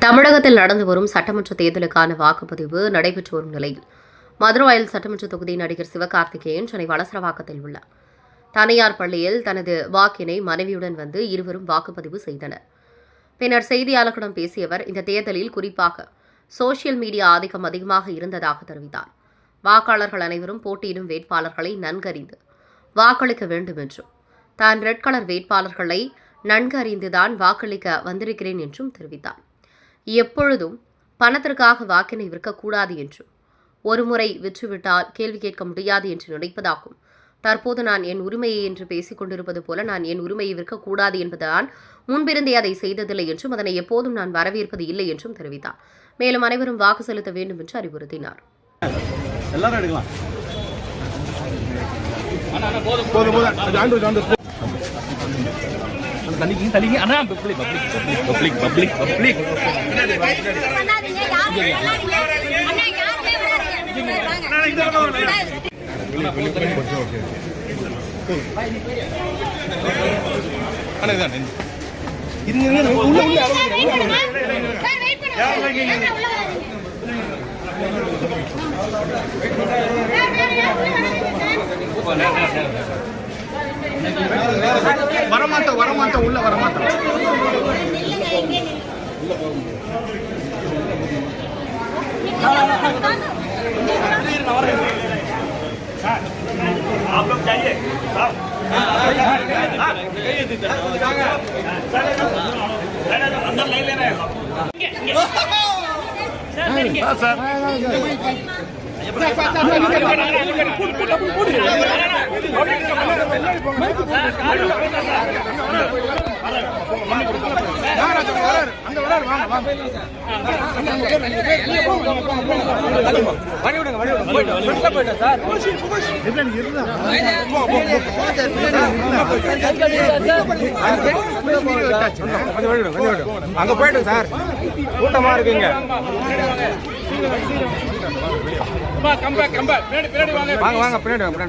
தமிழகத்தில் நடந்து வரும் சட்டமன்ற தேர்தலுக்கான வாக்குப்பதிவு நடைபெற்று வரும் நிலையில் மதுரவாயல் சட்டமன்ற தொகுதி நடிகர் சிவகார்த்திகேயன் சென்னை வளசரவாக்கத்தில் உள்ள தனியார் பள்ளியில் தனது வாக்கினை மனைவியுடன் வந்து இருவரும் வாக்குப்பதிவு செய்தனர். பின்னர் செய்தியாளர்களிடம் பேசிய அவர் இந்த தேர்தலில் குறிப்பாக சோசியல் மீடியா ஆதிக்கம் அதிகமாக இருந்ததாக தெரிவித்தார். வாக்காளர்கள் அனைவரும் போட்டியிடும் வேட்பாளர்களை நன்கறிந்து வாக்களிக்க வேண்டும் என்றும் தான் ரெட் கலர் வேட்பாளர்களை நன்கு அறிந்துதான் வாக்களிக்க வந்திருக்கிறேன் என்றும் தெரிவித்தார். எப்பொழுதும் பணத்திற்காக வாக்கினை விற்கக்கூடாது என்றும் ஒருமுறை விற்றுவிட்டால் கேள்வி கேட்க முடியாது என்று நினைப்பதாகும். தற்போது நான் என் உரிமையை என்று பேசிக் கொண்டிருப்பது போல நான் என் உரிமையை விற்கக்கூடாது என்பதுதான் முன்பிருந்தே அதை செய்ததில்லை என்றும் அதனை எப்போதும் நான் வரவேற்பது இல்லை என்றும் தெரிவித்தார். மேலும் அனைவரும் வாக்கு செலுத்த வேண்டும் என்று அறிவுறுத்தினார். வரமாட்டோம் உள்ள வரமாட்டோம். आप लोग जाइए अंदर नहीं ले रहे हैं सर. அங்க போயிட்டு சார் கூட்டமா இருக்குங்க. வாங்க பின்னாடி வாங்க.